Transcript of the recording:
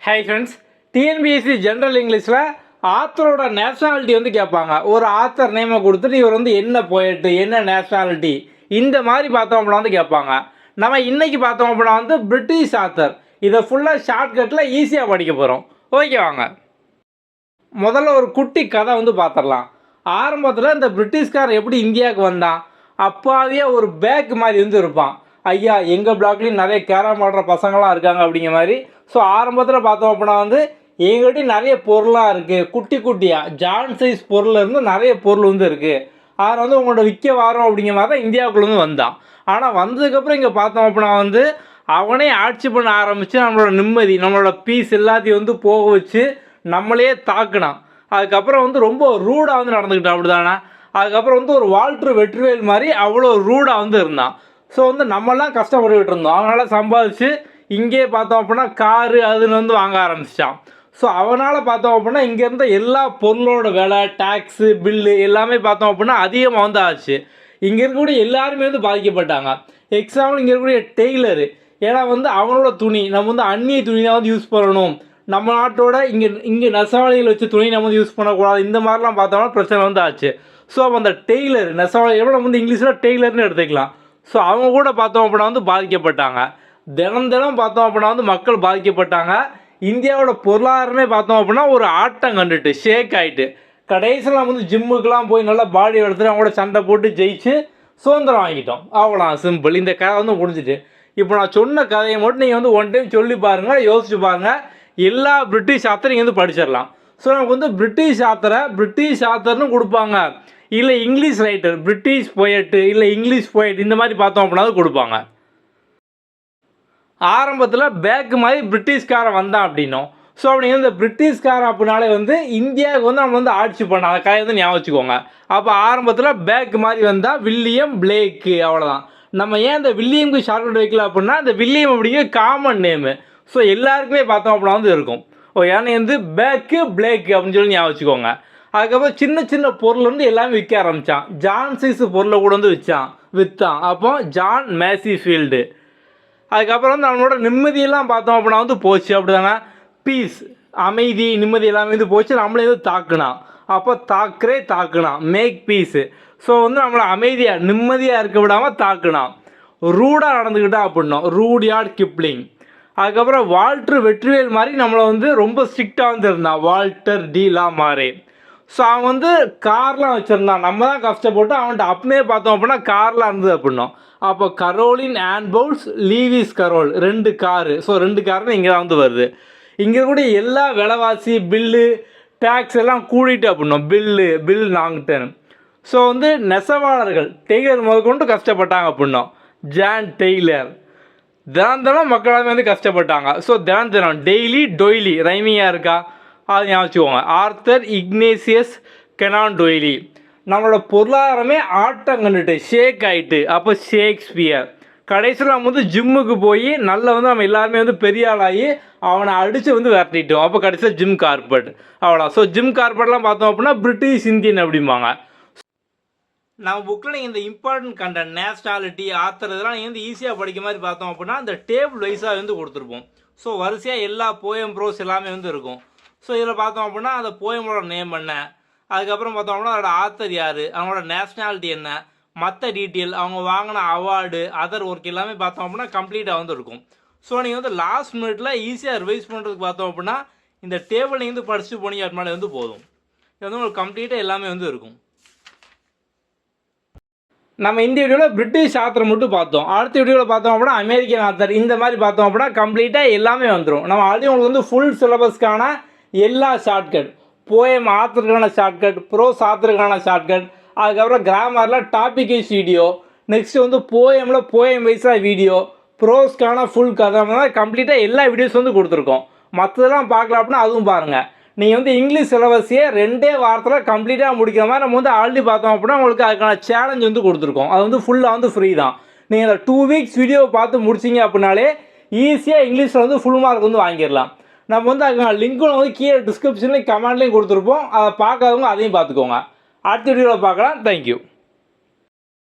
Hi friends, TNPSC general இங்கிலீஷில் ஆத்தரோட nationality வந்து கேட்பாங்க. ஒரு ஆத்தர் நேமை கொடுத்துட்டு இவர் வந்து என்ன போயிட்டு என்ன நேஷ்னாலிட்டி இந்த மாதிரி பார்த்தோம் அப்படின்னா வந்து கேட்பாங்க. நம்ம இன்றைக்கி பார்த்தோம் அப்படின்னா வந்து பிரிட்டிஷ் ஆத்தர். இதை ஃபுல்லாக ஷார்ட்கட்டில் ஈஸியாக படிக்க போகிறோம். ஓகே வாங்க. முதல்ல ஒரு குட்டி கதை வந்து பார்த்துடலாம். ஆரம்பத்தில் இந்த பிரிட்டிஷ்காரர் எப்படி இந்தியாவுக்கு வந்தான், அப்பாவே ஒரு பேக் மாதிரி வந்து இருப்பான். ஐயா எங்கள் பிளாக்லேயும் நிறைய கேரம் ஆடுற பசங்களாம் இருக்காங்க அப்படிங்கிற மாதிரி. ஸோ ஆரம்பத்தில் பார்த்தோம் அப்படின்னா வந்து எங்கள்கிட்டையும் நிறைய பொருளாக இருக்குது, குட்டி குட்டியாக ஜான் சைஸ் பொருள் இருந்து நிறைய பொருள் வந்து இருக்குது. அதை வந்து உங்களோட விற்க வரோம் அப்படிங்கிற மாதிரி தான் இந்தியாவுக்குள்ளே வந்தான். ஆனால் வந்ததுக்கப்புறம் இங்கே பார்த்தோம் அப்படின்னா வந்து அவனே ஆட்சி பண்ண ஆரம்பித்து நம்மளோட நிம்மதி நம்மளோட பீஸ் எல்லாத்தையும் வந்து போக வச்சு நம்மளையே தாக்குனான். அதுக்கப்புறம் வந்து ரொம்ப ரூடாக வந்து நடந்துக்கிட்டான். அப்படி தானே. அதுக்கப்புறம் வந்து ஒரு வால்ட்ரு வெற்றிவேல் மாதிரி அவ்வளோ ரூடாக வந்து இருந்தான். ஸோ வந்து நம்மளாம் கஷ்டப்பட்டுக்கிட்டு இருந்தோம். அவனால் சம்பாதிச்சு இங்கேயே பார்த்தோம் அப்படின்னா காரு அதுன்னு வந்து வாங்க ஆரம்பிச்சிட்டான். ஸோ அவனால் பார்த்தோம் அப்படின்னா இங்கே இருந்த எல்லா பொருளோட விலை, டேக்ஸு, பில்லு எல்லாமே பார்த்தோம் அப்படின்னா அதிகமாக வந்து ஆச்சு. இங்கே இருக்கக்கூடிய எல்லாருமே வந்து பாதிக்கப்பட்டாங்க. எக்ஸாம்பிள் இங்கே இருக்கக்கூடிய டெய்லரு, ஏன்னா வந்து அவனோட துணி நம்ம வந்து அந்நிய துணி தான் வந்து யூஸ் பண்ணணும், நம்ம நாட்டோட இங்கே நெசவாளிகள் வச்சு துணி நம்ம வந்து யூஸ் பண்ணக்கூடாது, இந்த மாதிரிலாம் பார்த்தோம்னா பிரச்சனை வந்து ஆச்சு. ஸோ அப்போ அந்த டெய்லர் நெசவாளிகள் நம்ம வந்து இங்கிலீஷில் டெய்லர்னு எடுத்துக்கலாம். ஸோ அவங்க கூட பார்த்தோம் அப்படின்னா வந்து பாதிக்கப்பட்டாங்க. தினம் பார்த்தோம் அப்படின்னா வந்து மக்கள் பாதிக்கப்பட்டாங்க. இந்தியாவோட பொருளாதாரமே பார்த்தோம் அப்படின்னா ஒரு ஆட்டம் கண்டுட்டு ஷேக் ஆகிட்டு கடைசியில் நம்ம வந்து ஜிம்முக்கெலாம் போய் நல்லா பாடி எடுத்துட்டு அவங்களோட சண்டை போட்டு ஜெயிச்சு சுதந்திரம் வாங்கிட்டோம். அவ்வளோ சிம்பிள். இந்த கதை வந்து முடிஞ்சிட்டு. இப்போ நான் சொன்ன கதையை மட்டும் நீங்கள் வந்து ஒன் டைம் சொல்லி பாருங்கள், யோசிச்சு பாருங்கள். எல்லா பிரிட்டிஷ் ஆத்தர் நீங்கள் வந்து படிச்சிடலாம். ஸோ நமக்கு வந்து பிரிட்டிஷ் ஆத்தர்னு கொடுப்பாங்க, இல்லை இங்கிலீஷ் ரைட்டர், பிரிட்டிஷ் போயட்டு, இல்லை இங்கிலீஷ் போயட், இந்த மாதிரி பார்த்தோம் அப்படின்னா கொடுப்பாங்க. ஆரம்பத்தில் பேக்கு மாதிரி பிரிட்டிஷ்காரன் வந்தான் அப்படின்னும். ஸோ அப்படிங்க இந்த பிரிட்டிஷ்காரன் அப்படின்னாலே வந்து இந்தியாவுக்கு வந்து நம்ம வந்து ஆட்சி பண்ண அதை கதை வந்து ஞாபகம் வச்சுக்கோங்க. அப்போ ஆரம்பத்தில் பேக்கு மாதிரி வந்தால் வில்லியம் பிளேக்கு, அவ்வளோதான். நம்ம ஏன் இந்த வில்லியம்க்கு ஷார்ட்கட் வைக்கல அப்படின்னா இந்த வில்லியம் அப்படிங்கிற காமன் நேமு. ஸோ எல்லாருக்குமே பார்த்தோம் அப்படின்னா வந்து இருக்கும். ஏன்னா வந்து பேக்கு பிளேக்கு அப்படின்னு சொல்லி ஞாபகம் வச்சுக்கோங்க. அதுக்கப்புறம் சின்ன சின்ன பொருள் வந்து எல்லாமே விற்க ஆரம்பித்தான். ஜான் சைஸ் பொருளை கூட வந்து விற்றான். அப்போ ஜான் மேசிஃபீல்டு. அதுக்கப்புறம் வந்து அவனோட நிம்மதியெல்லாம் பார்த்தோம் அப்படின்னா வந்து போச்சு. அப்படி தானே. பீஸ், அமைதி, நிம்மதி எல்லாமே வந்து போச்சு. நம்மளே வந்து தாக்குனான். அப்போ தாக்குனான், மேக் பீஸு. ஸோ வந்து நம்மளை அமைதியாக நிம்மதியாக இருக்க விடாமல் தாக்குனான். ரூடாக நடந்துக்கிட்டான் அப்படின்னோம், ரூடியார்ட் கிப்ளிங். அதுக்கப்புறம் வால்ட்ரு வெற்றிவேல் மாதிரி நம்மளை வந்து ரொம்ப ஸ்ட்ரிக்டாக வந்து இருந்தான், வால்டர் டி லா மாரே. ஸோ அவன் வந்து கார்லாம் வச்சுருந்தான். நம்ம தான் கஷ்டப்பட்டு அவன்கிட்ட அப்பமே பார்த்தோம் அப்படின்னா கார்லாம் இருந்தது அப்படின்னோம். அப்போ கரோலின் ஆன் பவுல்ஸ், லீவிஸ் கரோல், 2 காரு. ஸோ 2 காருன்னு இங்கே தான் வந்து வருது. இங்கே கூட எல்லா விலைவாசி, பில்லு, டேக்ஸ் எல்லாம் கூடிட்டு அப்படின்னோம், பில் நாங்கிட்டேன். ஸோ வந்து நெசவாளர்கள் டெய்லர் முதற்கொண்டு கஷ்டப்பட்டாங்க அப்படின்னோம், ஜான் டெய்லர். தினம் மக்களாலுமே வந்து கஷ்டப்பட்டாங்க. ஸோ தினம் டொய்லி ரைமிங்காக இருக்கா, அது ஞாபகம் வச்சுக்கோங்க. Arthur Ignatius Conan Doyle. நம்மளோட பொருளாதாரமே ஆட்டம் கண்டுட்டு ஷேக் ஆகிட்டு. அப்போ ஷேக்ஸ்பியர். கடைசியில் நம்ம வந்து ஜிம்முக்கு போய் நல்லா வந்து நம்ம எல்லாருமே வந்து பெரிய ஆளாகி அவனை அடித்து வந்து விரட்டிட்டோம். அப்போ கடைசியில் ஜிம் கார்பெட், அவ்வளோ. ஸோ ஜிம் கார்பெட்லாம் பார்த்தோம் அப்படின்னா பிரிட்டிஷ் இந்தியன் அப்படிம்பாங்க. நம்ம புக்கில் நீங்கள் இந்த இம்பார்ட்டன்ட் கண்டென்ட், நேஷ்னாலிட்டி, ஆத்தர் இதெல்லாம் நீங்கள் வந்து ஈஸியாக படிக்க மாதிரி பார்த்தோம் அப்படின்னா அந்த டேபிள் வைஸாக வந்து கொடுத்துருப்போம். ஸோ வரிசையாக எல்லா போயம் ப்ரோஸ் எல்லாமே வந்து இருக்கும். ஸோ இதில் பார்த்தோம் அப்படின்னா அந்த போயமோட நேம் என்ன, அதுக்கப்புறம் பார்த்தோம் அப்படின்னா அதோட ஆத்தர் யார், அவங்களோட நேஷ்னாலிட்டி என்ன, மற்ற டீட்டெயில், அவங்க வாங்கின அவார்டு, அதர் ஒர்க் எல்லாமே பார்த்தோம் அப்படின்னா கம்ப்ளீட்டாக வந்து இருக்கும். ஸோ நீங்கள் வந்து லாஸ்ட் மினிட்ல ஈஸியாக ரிவைஸ் பண்ணுறதுக்கு பார்த்தோம் அப்படின்னா இந்த டேபிள் நீங்கள் வந்து படிச்சுட்டு போனீங்க அப்படின்னாலே வந்து போதும். இது வந்து உங்களுக்கு கம்ப்ளீட்டாக எல்லாமே வந்து இருக்கும். நம்ம இந்த வீடியோவில் பிரிட்டிஷ் ஆத்தர் மட்டும் பார்த்தோம். அடுத்த வீடியோவில் பார்த்தோம் அப்படின்னா அமெரிக்கன் ஆத்தர், இந்த மாதிரி பார்த்தோம் அப்படின்னா கம்ப்ளீட்டாக எல்லாமே வந்துடும். நம்ம ஆல்ரெடி உங்களுக்கு வந்து ஃபுல் சிலபஸ்க்கான எல்லா ஷார்ட்கட், போயம் ஆத்தருக்கான ஷார்ட்கட், ப்ரோஸ் ஆத்தருக்கான ஷார்ட்கட், அதுக்கப்புறம் கிராமரில் டாபிக் வைஸ் வீடியோ, நெக்ஸ்ட் வந்து போயம் வைஸாக வீடியோ, ப்ரோஸ்க்கான ஃபுல் கதை, கம்ப்ளீட்டாக எல்லா வீடியோஸ் வந்து கொடுத்துருக்கோம். மற்றதெல்லாம் பார்க்கலாம் அப்படின்னா அதுவும் பாருங்கள். நீங்கள் வந்து இங்கிலீஷ் சிலபஸையே 2 வாரத்தில் கம்ப்ளீட்டாக முடிக்கிற மாதிரி நம்ம வந்து ஆல்ரெடி பார்த்தோம் அப்படின்னா உங்களுக்கு அதுக்கான சேலஞ்ச் வந்து கொடுத்துருக்கோம். அது வந்து ஃபுல்லாக வந்து ஃப்ரீ தான். நீங்கள் அந்த 2 வீக்ஸ் வீடியோவை பார்த்து முடிச்சிங்க அப்படின்னாலே ஈஸியாக இங்கிலீஷில் வந்து ஃபுல் மார்க் வந்து வாங்கிடலாம். நம்ம வந்து அதுக்கான லிங்க்கும் வந்து கீழே டிஸ்கிரிப்ஷன்லேயும் கமெண்ட்லேயும் கொடுத்துருப்போம். அதை பார்க்காதவங்க அதையும் பார்த்துக்கோங்க. அடுத்த வீடியோவில் பார்க்கலாம். தேங்க்யூ.